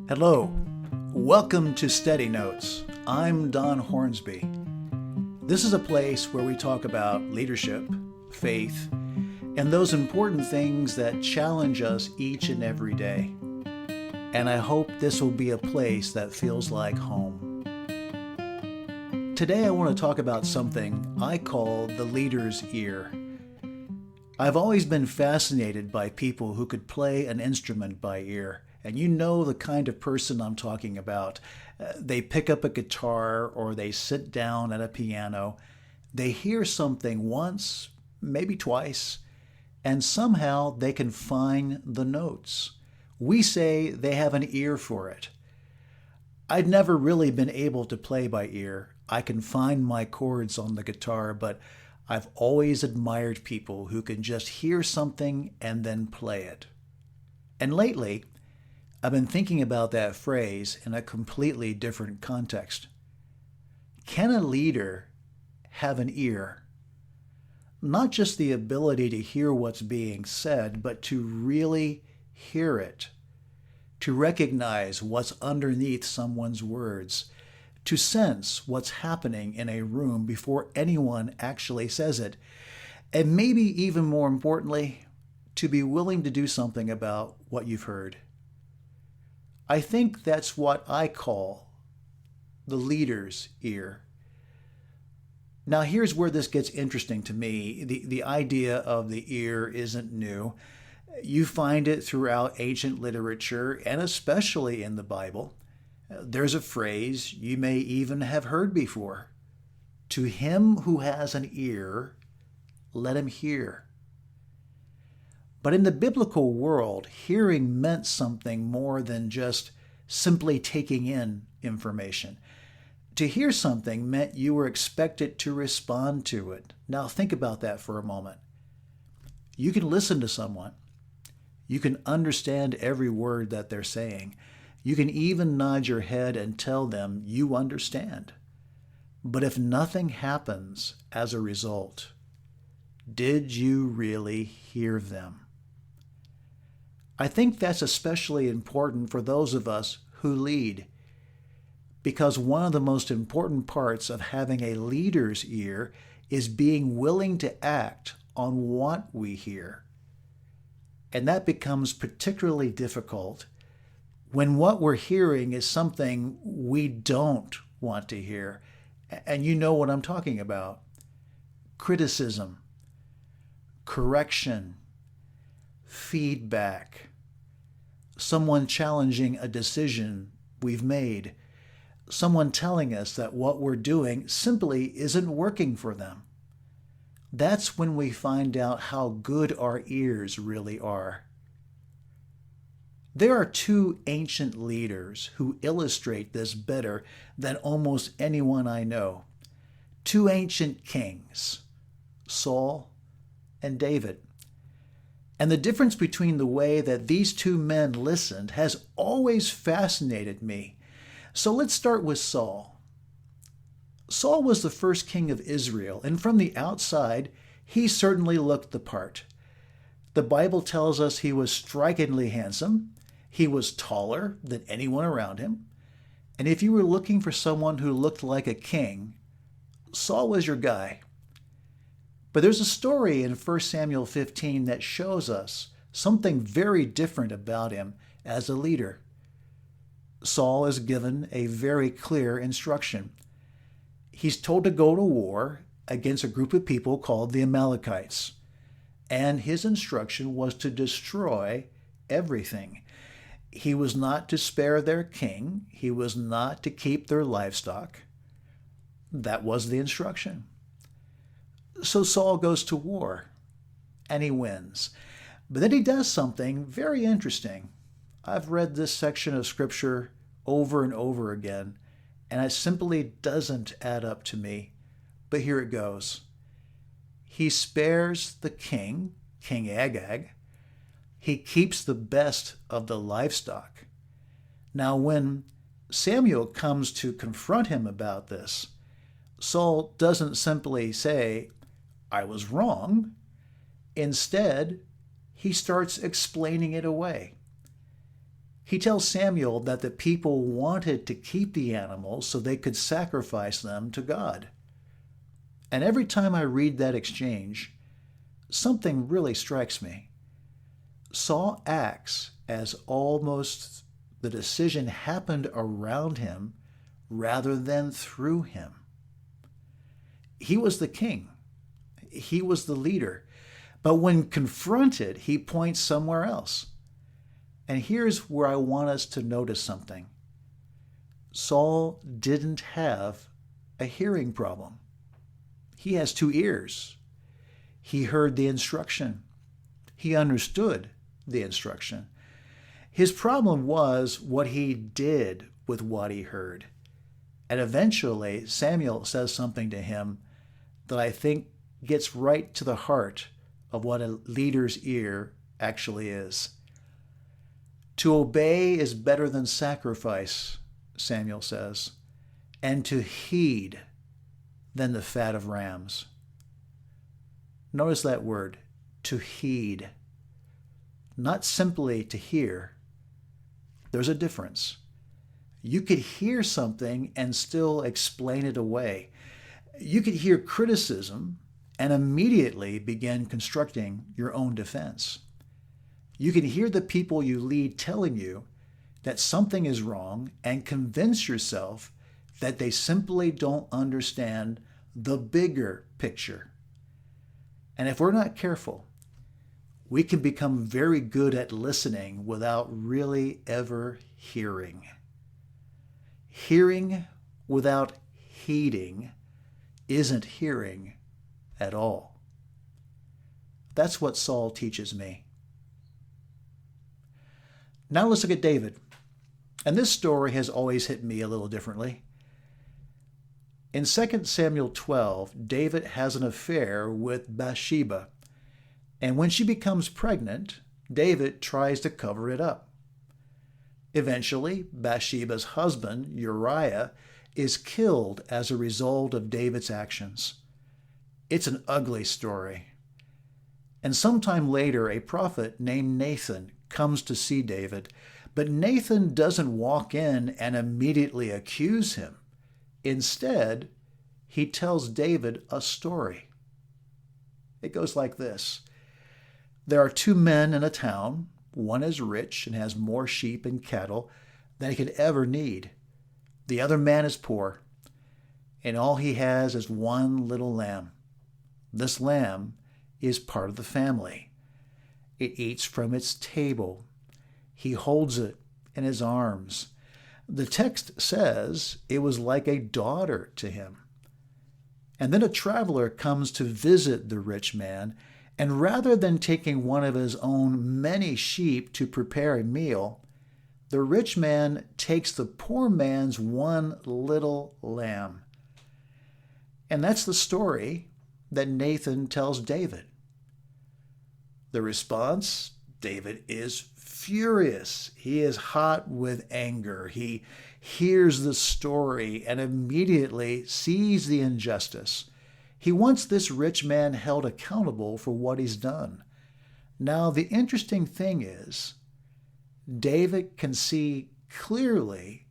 Hello, welcome to Steady Notes. I'm Don Hornsby. This is a place where we talk about leadership, faith, and those important things that challenge us each and every day. And I hope this will be a place that feels like home. Today I want to talk about something I call the leader's ear. I've always been fascinated by people who could play an instrument by ear. And you know the kind of person I'm talking about. They pick up a guitar or they sit down at a piano. They hear something once, maybe twice, and somehow they can find the notes. We say they have an ear for it. I'd never really been able to play by ear. I can find my chords on the guitar, but I've always admired people who can just hear something and then play it. And lately, I've been thinking about that phrase in a completely different context. Can a leader have an ear? Not just the ability to hear what's being said, but to really hear it, to recognize what's underneath someone's words, to sense what's happening in a room before anyone actually says it, and maybe even more importantly, to be willing to do something about what you've heard. I think that's what I call the leader's ear. Now here's where this gets interesting to me. The idea of the ear isn't new. You find it throughout ancient literature and especially in the Bible. There's a phrase you may even have heard before. To him who has an ear, let him hear. But in the biblical world, hearing meant something more than just simply taking in information. To hear something meant you were expected to respond to it. Now think about that for a moment. You can listen to someone. You can understand every word that they're saying. You can even nod your head and tell them you understand. But if nothing happens as a result, did you really hear them? I think that's especially important for those of us who lead, because one of the most important parts of having a leader's ear is being willing to act on what we hear. And that becomes particularly difficult when what we're hearing is something we don't want to hear. And you know what I'm talking about. Criticism, correction, feedback, someone challenging a decision we've made, someone telling us that what we're doing simply isn't working for them. That's when we find out how good our ears really are. There are two ancient leaders who illustrate this better than almost anyone I know. Two ancient kings, Saul and David. And the difference between the way that these two men listened has always fascinated me. So let's start with Saul. Saul was the first king of Israel, and from the outside, he certainly looked the part. The Bible tells us he was strikingly handsome. He was taller than anyone around him. And if you were looking for someone who looked like a king, Saul was your guy. But there's a story in 1 Samuel 15 that shows us something very different about him as a leader. Saul is given a very clear instruction. He's told to go to war against a group of people called the Amalekites. And his instruction was to destroy everything. He was not to spare their king. He was not to keep their livestock. That was the instruction. So Saul goes to war, and he wins. But then he does something very interesting. I've read this section of Scripture over and over again, and it simply doesn't add up to me. But here it goes. He spares the king, King Agag. He keeps the best of the livestock. Now, when Samuel comes to confront him about this, Saul doesn't simply say, I was wrong. Instead, he starts explaining it away. He tells Samuel that the people wanted to keep the animals so they could sacrifice them to God. And every time I read that exchange, something really strikes me. Saul acts as almost the decision happened around him rather than through him. He was the king. He was the leader. But when confronted, he points somewhere else. And here's where I want us to notice something. Saul didn't have a hearing problem. He has 2 ears. He heard the instruction. He understood the instruction. His problem was what he did with what he heard. And eventually, Samuel says something to him that I think gets right to the heart of what a leader's ear actually is. To obey is better than sacrifice, Samuel says, and to heed than the fat of rams. Notice that word, to heed. Not simply to hear. There's a difference. You could hear something and still explain it away. You could hear criticism and immediately begin constructing your own defense. You can hear the people you lead telling you that something is wrong and convince yourself that they simply don't understand the bigger picture. And if we're not careful, we can become very good at listening without really ever hearing. Hearing without heeding isn't hearing at all. That's what Saul teaches me. Now let's look at David. And this story has always hit me a little differently. In 2 Samuel 12, David has an affair with Bathsheba. And when she becomes pregnant, David tries to cover it up. Eventually, Bathsheba's husband, Uriah, is killed as a result of David's actions. It's an ugly story. And sometime later, a prophet named Nathan comes to see David, but Nathan doesn't walk in and immediately accuse him. Instead, he tells David a story. It goes like this. There are 2 men in a town. One is rich and has more sheep and cattle than he could ever need. The other man is poor, and all he has is one little lamb. This lamb is part of the family. It eats from its table. He holds it in his arms. The text says it was like a daughter to him. And then a traveler comes to visit the rich man, and rather than taking one of his own many sheep to prepare a meal, the rich man takes the poor man's one little lamb. And that's the story that Nathan tells David. The response, David is furious. He is hot with anger. He hears the story and immediately sees the injustice. He wants this rich man held accountable for what he's done. Now, the interesting thing is, David can see clearly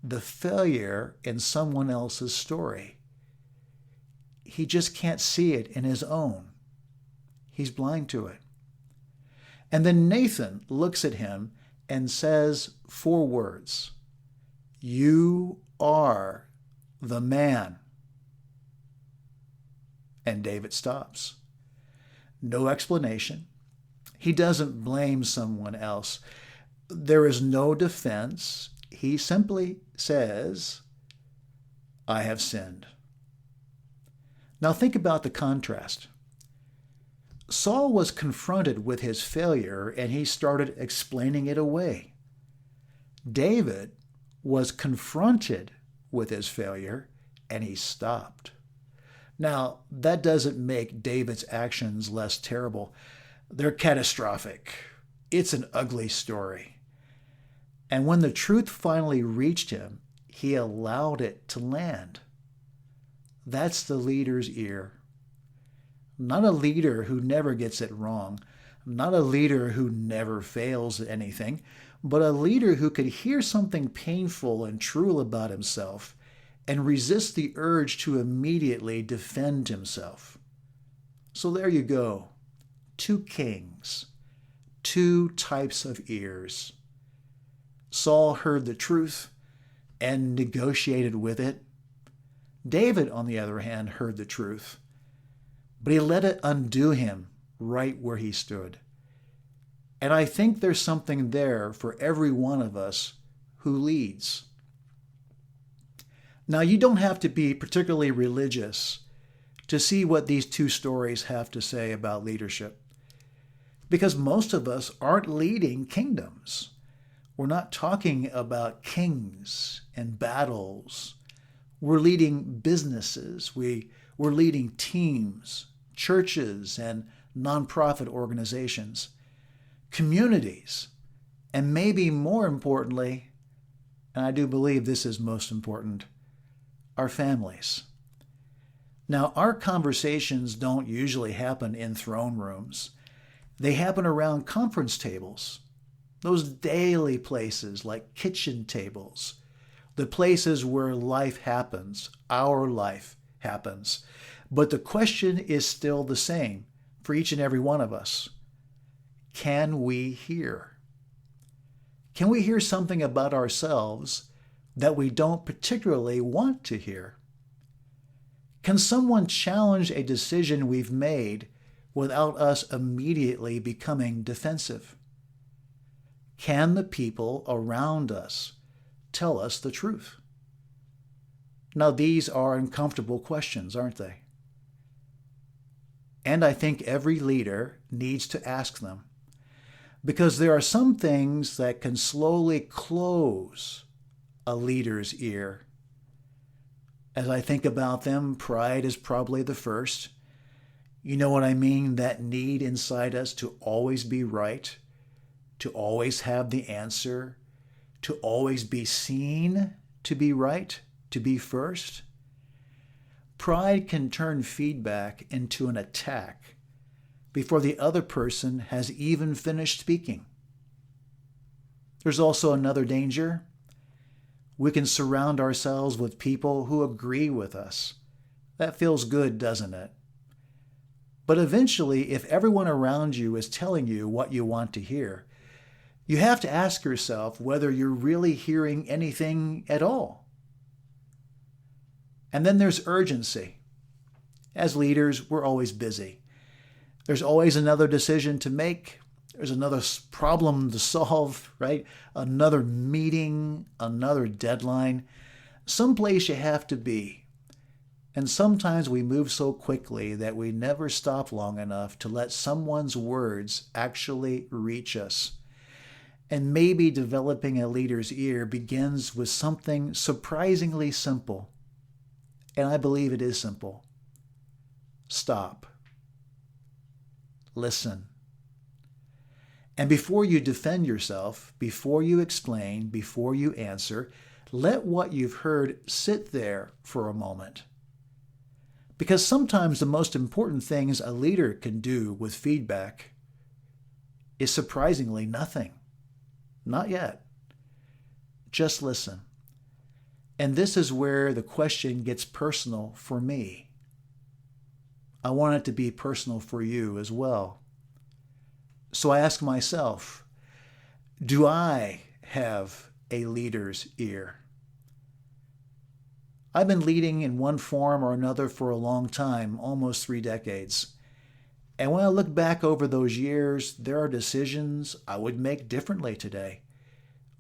the failure in someone else's story. He just can't see it in his own. He's blind to it. And then Nathan looks at him and says 4 words. You are the man. And David stops. No explanation. He doesn't blame someone else. There is no defense. He simply says, I have sinned. Now think about the contrast. Saul was confronted with his failure and he started explaining it away. David was confronted with his failure and he stopped. Now, that doesn't make David's actions less terrible. They're catastrophic. It's an ugly story. And when the truth finally reached him, he allowed it to land. That's the leader's ear. Not a leader who never gets it wrong, not a leader who never fails at anything, but a leader who could hear something painful and true about himself and resist the urge to immediately defend himself. So there you go. Two kings, two types of ears. Saul heard the truth and negotiated with it. David, on the other hand, heard the truth, but he let it undo him right where he stood. And I think there's something there for every one of us who leads. Now, you don't have to be particularly religious to see what these two stories have to say about leadership, because most of us aren't leading kingdoms. We're not talking about kings and battles. We're leading businesses. We're leading teams, churches, and nonprofit organizations, communities, and maybe more importantly, and I do believe this is most important, our families. Now, our conversations don't usually happen in throne rooms. They happen around conference tables, those daily places like kitchen tables, the places where life happens, our life happens. But the question is still the same for each and every one of us. Can we hear? Can we hear something about ourselves that we don't particularly want to hear? Can someone challenge a decision we've made without us immediately becoming defensive? Can the people around us tell us the truth? Now, these are uncomfortable questions, aren't they? And I think every leader needs to ask them, because there are some things that can slowly close a leader's ear. As I think about them, pride is probably the first. You know what I mean? That need inside us to always be right, to always have the answer, to always be seen to be right, to be first. Pride can turn feedback into an attack before the other person has even finished speaking. There's also another danger. We can surround ourselves with people who agree with us. That feels good, doesn't it? But eventually, if everyone around you is telling you what you want to hear, you have to ask yourself whether you're really hearing anything at all. And then there's urgency. As leaders, we're always busy. There's always another decision to make. There's another problem to solve, right? Another meeting, another deadline. Someplace you have to be. And sometimes we move so quickly that we never stop long enough to let someone's words actually reach us. And maybe developing a leader's ear begins with something surprisingly simple. And I believe it is simple. Stop. Listen. And before you defend yourself, before you explain, before you answer, let what you've heard sit there for a moment. Because sometimes the most important things a leader can do with feedback is surprisingly nothing. Not yet. Just listen. And this is where the question gets personal for me. I want it to be personal for you as well. So I ask myself, do I have a leader's ear? I've been leading in one form or another for a long time, almost 3 decades. And when I look back over those years, there are decisions I would make differently today.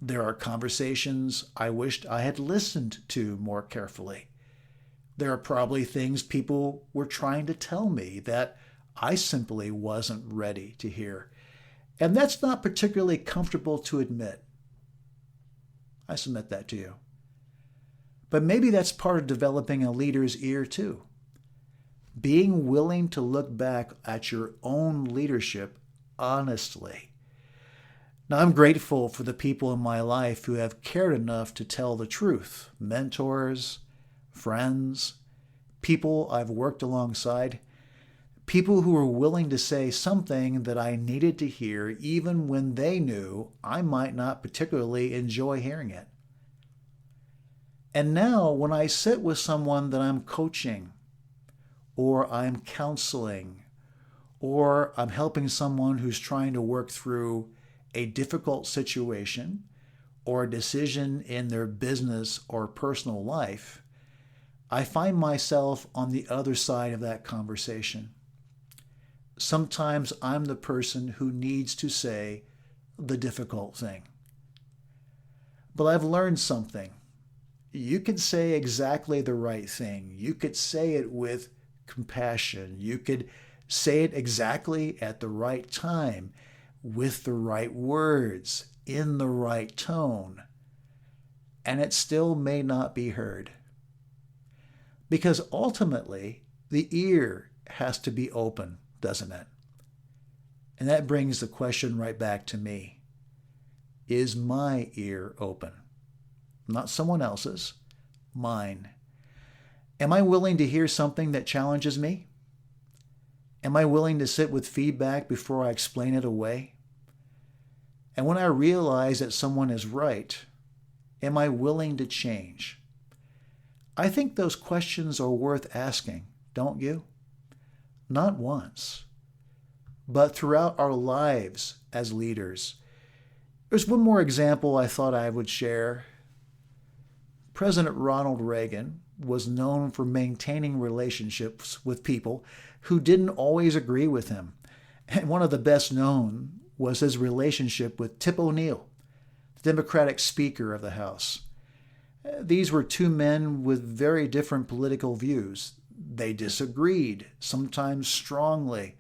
There are conversations I wished I had listened to more carefully. There are probably things people were trying to tell me that I simply wasn't ready to hear. And that's not particularly comfortable to admit. I submit that to you. But maybe that's part of developing a leader's ear too. Being willing to look back at your own leadership honestly. Now, I'm grateful for the people in my life who have cared enough to tell the truth. Mentors, friends, people I've worked alongside, People who were willing to say something that I needed to hear even when they knew I might not particularly enjoy hearing it. And now when I sit with someone that I'm coaching, or I'm counseling, or I'm helping someone who's trying to work through a difficult situation or a decision in their business or personal life, I find myself on the other side of that conversation. Sometimes I'm the person who needs to say the difficult thing. But I've learned something. You could say exactly the right thing. You could say it with compassion. You could say it exactly at the right time, with the right words, in the right tone, and it still may not be heard. Because ultimately, the ear has to be open, doesn't it? And that brings the question right back to me. Is my ear open? Not someone else's, mine. Am I willing to hear something that challenges me? Am I willing to sit with feedback before I explain it away? And when I realize that someone is right, am I willing to change? I think those questions are worth asking, don't you? Not once, but throughout our lives as leaders. There's one more example I thought I would share. President Ronald Reagan was known for maintaining relationships with people who didn't always agree with him. And one of the best known was his relationship with Tip O'Neill, the Democratic Speaker of the House. These were two men with very different political views. They disagreed, sometimes strongly.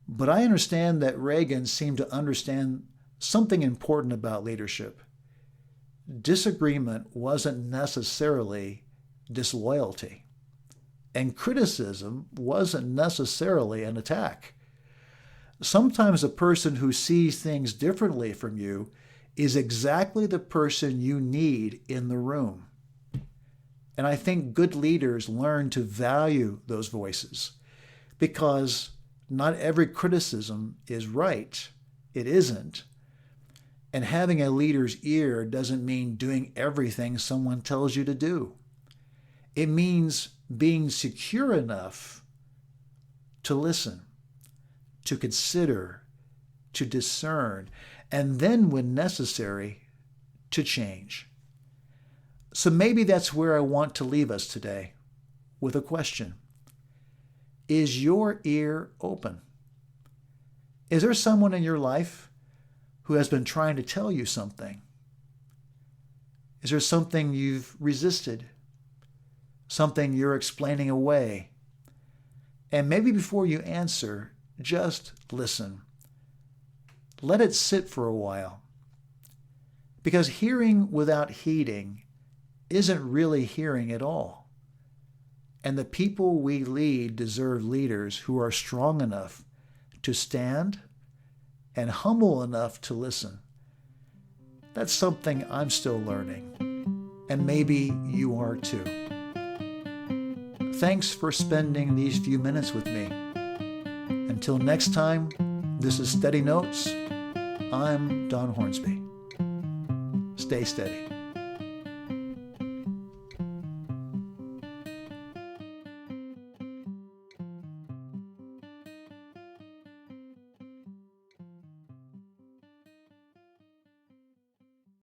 But I understand that Reagan seemed to understand something important about leadership. Disagreement wasn't necessarily disloyalty, and criticism wasn't necessarily an attack. Sometimes a person who sees things differently from you is exactly the person you need in the room. And I think good leaders learn to value those voices, because not every criticism is right. It isn't. And having a leader's ear doesn't mean doing everything someone tells you to do. It means being secure enough to listen, to consider, to discern, and then, when necessary, to change. So maybe that's where I want to leave us today, with a question. Is your ear open? Is there someone in your life who has been trying to tell you something? Is there something you've resisted? Something you're explaining away? And maybe before you answer, just listen. Let it sit for a while. Because hearing without heeding isn't really hearing at all. And the people we lead deserve leaders who are strong enough to stand and humble enough to listen. That's something I'm still learning, and maybe you are too. Thanks for spending these few minutes with me. Until next time, this is Steady Notes. I'm Don Hornsby. Stay steady.